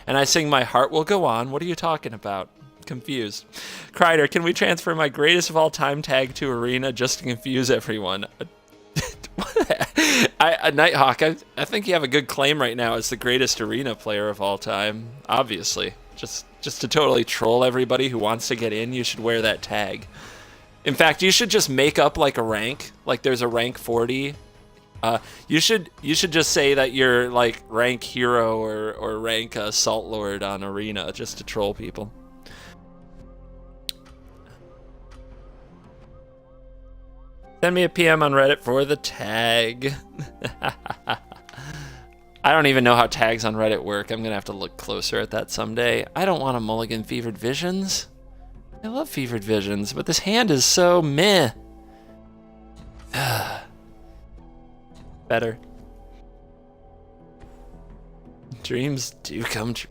And I sing My Heart Will Go On. What are you talking about? Confused. Kreider, can we transfer my greatest of all time tag to Arena just to confuse everyone? Nighthawk, I think you have a good claim right now as the greatest Arena player of all time. Obviously. Just to totally troll everybody who wants to get in, you should wear that tag. In fact, you should just make up like a rank. Like there's a rank 40. You should just say that you're like rank hero or rank Salt Lord on Arena just to troll people. Send me a PM on Reddit for the tag. I don't even know how tags on Reddit work. I'm going to have to look closer at that someday. I don't want to mulligan Fevered Visions. I love Fevered Visions, but this hand is so meh. Better. Dreams do come true.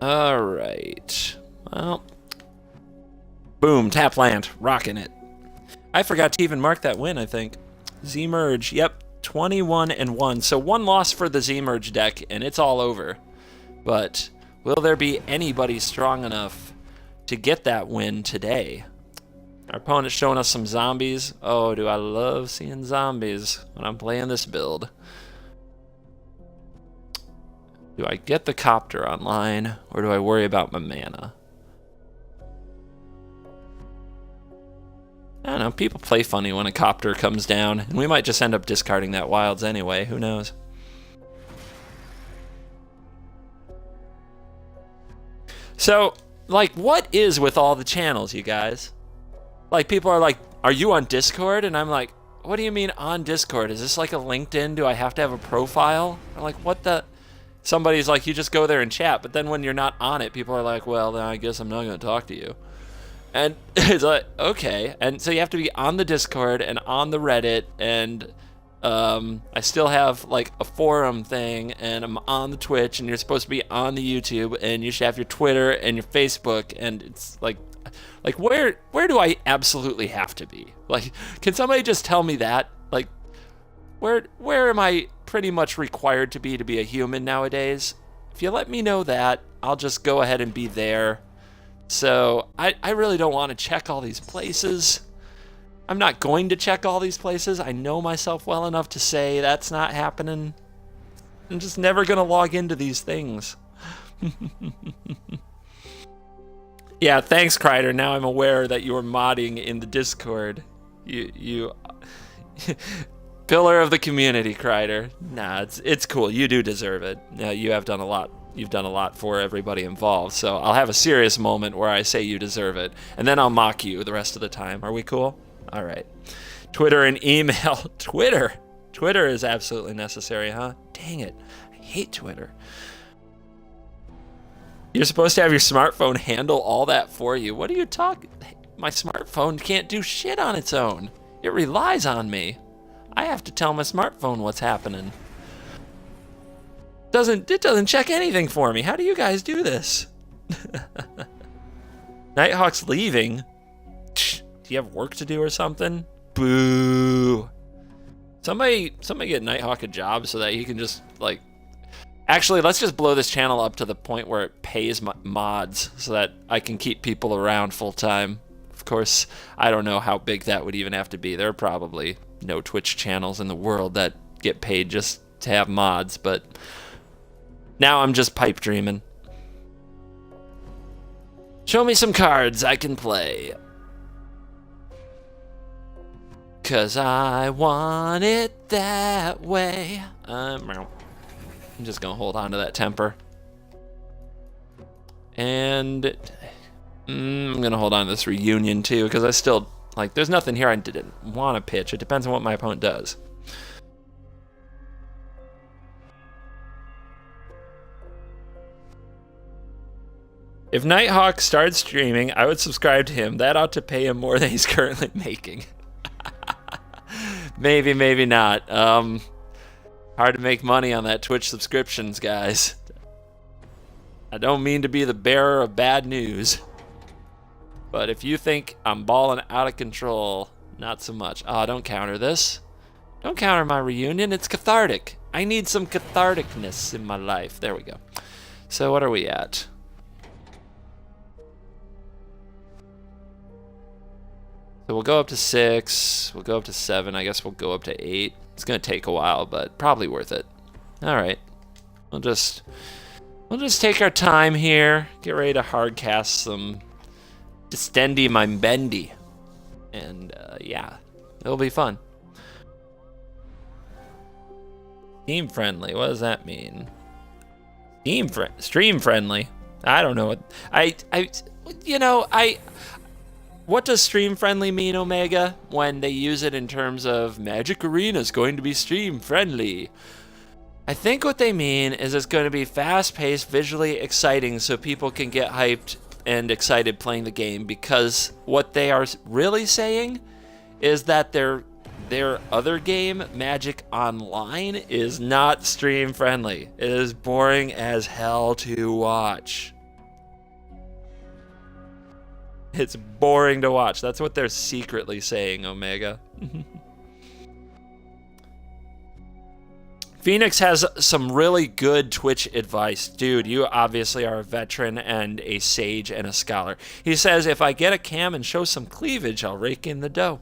All right. Well. Boom, tap land. Rocking it. I forgot to even mark that win, I think. Zeemerge. Yep. 21-1. So one loss for the Zeemerge deck, and it's all over. But will there be anybody strong enough to get that win today? Our opponent's showing us some zombies. Oh, do I love seeing zombies when I'm playing this build. Do I get the copter online, or do I worry about my mana? I don't know, people play funny when a copter comes down, and we might just end up discarding that wilds anyway, who knows? So, like, what is with all the channels, you guys? Like, people are like, are you on Discord? And I'm like, what do you mean on Discord? Is this like a LinkedIn? Do I have to have a profile? I'm like, what the... Somebody's like, you just go there and chat, but then when you're not on it, people are like, well, then I guess I'm not going to talk to you. And it's like, okay. And so you have to be on the Discord and on the Reddit, and I still have like a forum thing, and I'm on the Twitch, and you're supposed to be on the YouTube, and you should have your Twitter and your Facebook, and it's like where do I absolutely have to be? Like, can somebody just tell me that? Like, where am I pretty much required to be a human nowadays? If you let me know that, I'll just go ahead and be there. So I really don't want to check all these places. I'm not going to check all these places. I know myself well enough to say that's not happening. I'm just never going to log into these things. Yeah, thanks, Kreider. Now I'm aware that you are modding in the Discord. You pillar of the community, Kreider. Nah, it's cool. You do deserve it. You have done a lot. You've done a lot for everybody involved. So I'll have a serious moment where I say you deserve it, and then I'll mock you the rest of the time. Are we cool? All right. Twitter and email. Twitter is absolutely necessary, huh? Dang it. I hate Twitter. You're supposed to have your smartphone handle all that for you. What are you talking? My smartphone can't do shit on its own. It relies on me. I have to tell my smartphone what's happening. It doesn't check anything for me. How do you guys do this? Nighthawk's leaving. Do you have work to do or something? Boo. Somebody get Nighthawk a job so that he can just, like... Actually, let's just blow this channel up to the point where it pays mods so that I can keep people around full time. Of course, I don't know how big that would even have to be. There are probably no Twitch channels in the world that get paid just to have mods, but now I'm just pipe dreaming. Show me some cards I can play. 'Cause I want it that way. I'm just gonna hold on to that temper. And I'm gonna hold on to this reunion too, because I still, like, there's nothing here I didn't want to pitch. It depends on what my opponent does. If Nighthawk started streaming, I would subscribe to him. That ought to pay him more than he's currently making. Maybe, maybe not. Hard to make money on that Twitch subscriptions, guys. I don't mean to be the bearer of bad news, but if you think I'm balling out of control, not so much. Oh, don't counter this. Don't counter my reunion. It's cathartic. I need some catharticness in my life. There we go. So what are we at? So we'll go up to 6. We'll go up to 7. I guess we'll go up to 8. It's gonna take a while, but probably worth it. All right. We'll just take our time here. Get ready to hardcast some Distendi my bendy, and yeah, it'll be fun. Steam friendly. What does that mean? Stream friendly. I don't know what what does stream friendly mean, Omega, when they use it in terms of Magic Arena is going to be stream friendly? I think what they mean is it's going to be fast paced, visually exciting, so people can get hyped and excited playing the game, because what they are really saying is that their other game, Magic Online, is not stream friendly. It is boring as hell to watch. It's boring to watch. That's what they're secretly saying, Omega. Phoenix has some really good Twitch advice. Dude, you obviously are a veteran and a sage and a scholar. He says, if I get a cam and show some cleavage, I'll rake in the dough.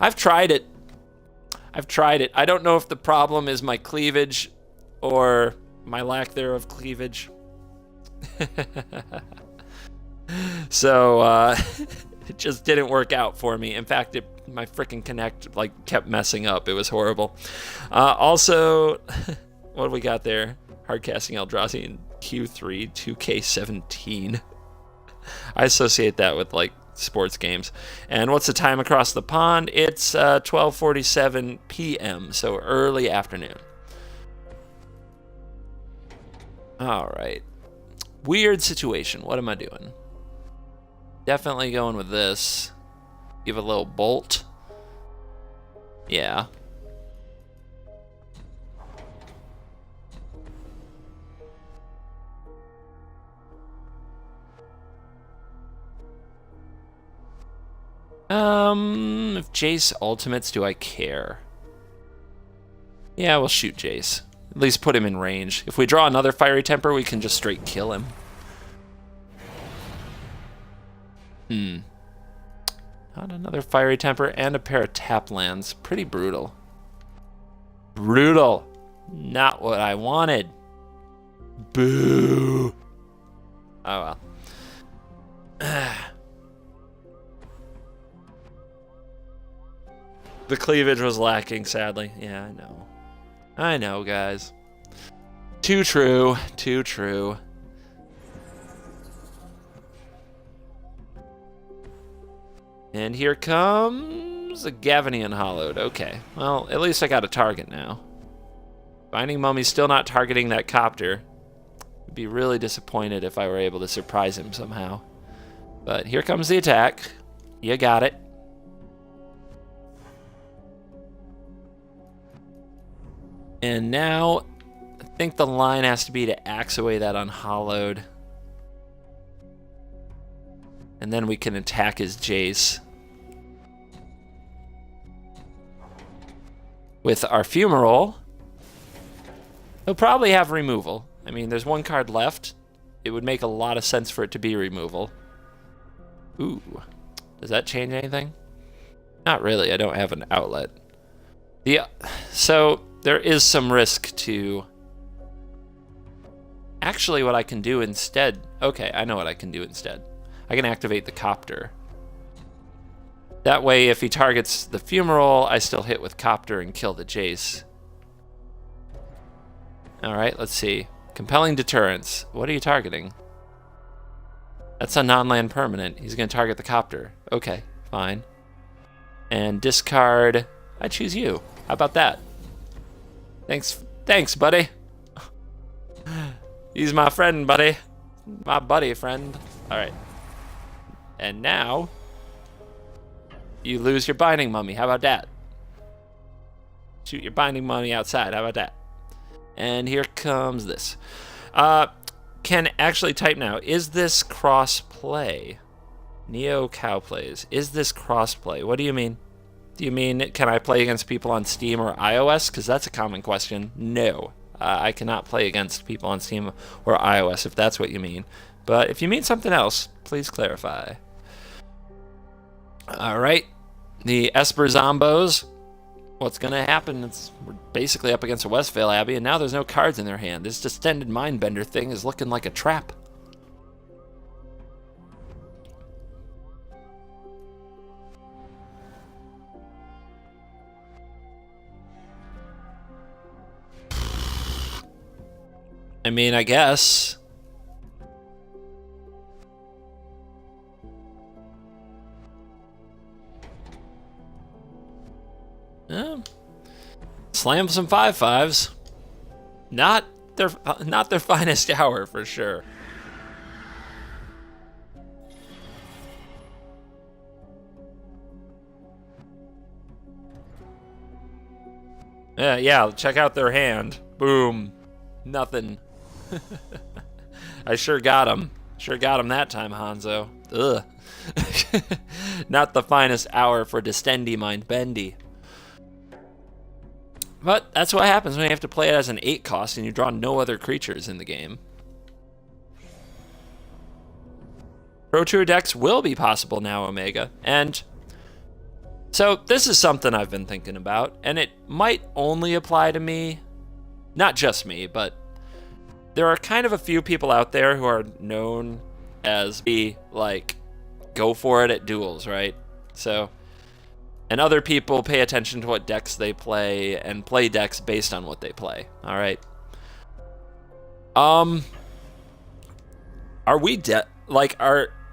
I've tried it. I don't know if the problem is my cleavage or my lack thereof cleavage. So, it just didn't work out for me. In fact, my freaking Connect kept messing up. It was horrible. Also, what do we got there? Hardcasting Eldrazi in Q3 2K17. I associate that with sports games. And what's the time across the pond? It's 12:47 p.m. so early afternoon. All right. Weird situation. What am I doing? Definitely going with this. Give a little bolt. Yeah. If Jace ultimates, do I care? Yeah, we'll shoot Jace. At least put him in range. If we draw another Fiery Temper, we can just straight kill him. Not another Fiery Temper and a pair of tap lands. Pretty brutal. Brutal. Not what I wanted. Boo. Oh well. The cleavage was lacking, sadly. Yeah, I know. I know, guys. Too true. Too true. And here comes a Gavinian Hollowed. Okay, well, at least I got a target now. Binding Mummy's still not targeting that copter. I'd be really disappointed if I were able to surprise him somehow. But here comes the attack. You got it. And now, I think the line has to be to axe away that Unhallowed. And then we can attack his Jace. With our Fumarole, he'll probably have removal. I mean, there's one card left. It would make a lot of sense for it to be removal. Ooh. Does that change anything? Not really. I don't have an outlet. So there is some risk to... Actually, what I can do instead... Okay, I know what I can do instead. I can activate the Copter. That way, if he targets the Fumarole, I still hit with Copter and kill the Jace. Alright, let's see. Compelling Deterrence. What are you targeting? That's a non-land permanent. He's going to target the Copter. Okay, fine. And discard... I choose you. How about that? Thanks, buddy. He's my friend, buddy. My buddy friend. Alright. And now... you lose your Binding Mummy. How about that? Shoot your Binding Mummy outside. How about that? And here comes this. Can actually type now. Is this cross-play? Neo Cow plays. Is this cross-play? What do you mean? Do you mean, can I play against people on Steam or iOS? Because that's a common question. No, I cannot play against people on Steam or iOS, if that's what you mean. But if you mean something else, please clarify. All right, the Esper Zombos. What's going to happen? We're basically up against a Westvale Abbey, and now there's no cards in their hand. This Distended Mindbender thing is looking like a trap. I mean, I guess. Yeah. Slam some 5/5s. Not their finest hour for sure. Yeah, check out their hand. Boom. Nothing. I sure got him. Sure got him that time, Hanzo. Ugh. Not the finest hour for Distended Mindbendy. But that's what happens when you have to play it as an 8 cost and you draw no other creatures in the game. Pro Tour decks will be possible now, Omega. And so this is something I've been thinking about, and it might only apply to me. Not just me, but there are kind of a few people out there who are known as go for it at duels, right? So, and other people pay attention to what decks they play and play decks based on what they play. All right.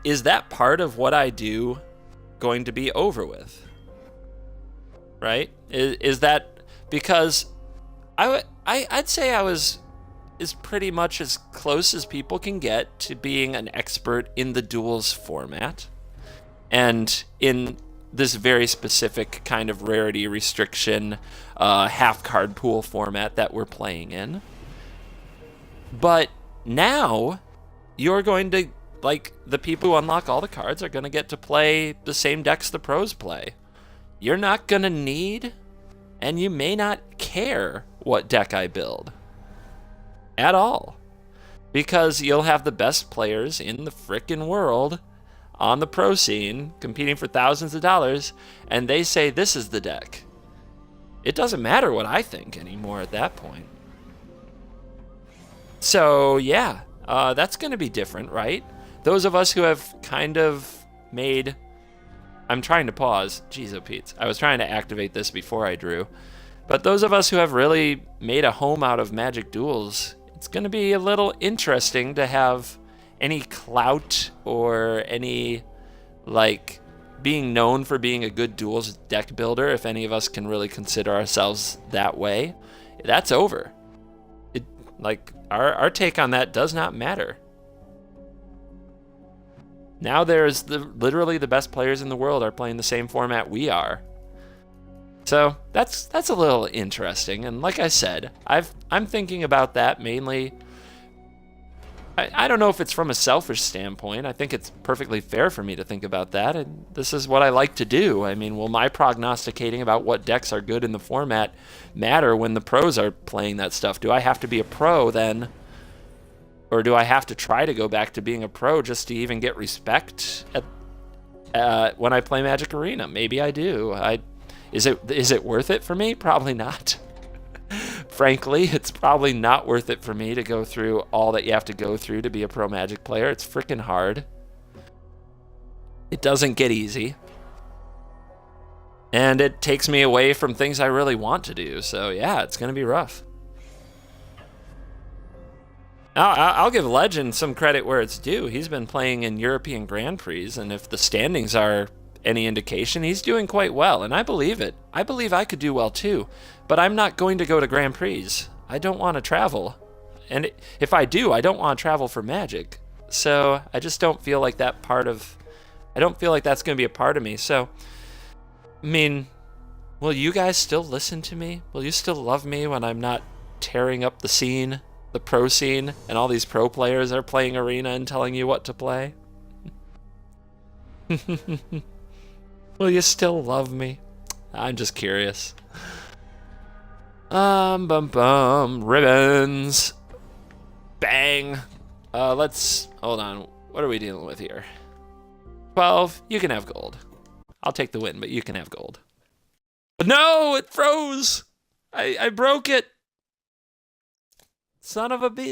Is that part of what I do going to be over with? Right? Is that because I'd say I was is pretty much as close as people can get to being an expert in the duels format and in this very specific kind of rarity restriction half card pool format that we're playing in. But now you're going to, the people who unlock all the cards are going to get to play the same decks the pros play. You're not going to need, and you may not care what deck I build at all, because you'll have the best players in the frickin' world on the pro scene competing for thousands of dollars, and they say this is the deck. It doesn't matter what I think anymore at that point. So yeah, that's going to be different, right? Those of us who have kind of made... I'm trying to pause. Jeez, oh Pete. I was trying to activate this before I drew. But those of us who have really made a home out of Magic Duels, it's going to be a little interesting to have any clout or any, being known for being a good duels deck builder, if any of us can really consider ourselves that way. That's over. Our take on that does not matter. Now there's literally the best players in the world are playing the same format we are. So that's a little interesting. And like I said, I'm thinking about that mainly. I don't know if it's from a selfish standpoint. I think it's perfectly fair for me to think about that. And this is what I like to do. I mean, will my prognosticating about what decks are good in the format matter when the pros are playing that stuff? Do I have to be a pro then? Or do I have to try to go back to being a pro just to even get respect when I play Magic Arena? Maybe I do. Is it worth it for me? Probably not. Frankly, it's probably not worth it for me to go through all that you have to go through to be a pro Magic player. It's freaking hard. It doesn't get easy. And it takes me away from things I really want to do. So yeah, it's going to be rough. I'll give Legend some credit where it's due. He's been playing in European Grand Prix, and if the standings are any indication, he's doing quite well, and I believe it. I believe I could do well too, but I'm not going to go to Grand Prix. I don't want to travel, and if I do, I don't want to travel for Magic. So I just don't feel like that part of... I don't feel like that's going to be a part of me. So, I mean, will you guys still listen to me? Will you still love me when I'm not tearing up the scene? The pro scene, and all these pro players are playing Arena and telling you what to play? Will you still love me? I'm just curious. Ribbons. Bang. Let's, hold on. What are we dealing with here? 12, you can have gold. I'll take the win, but you can have gold. But no, it froze. I broke it. Son of a bitch.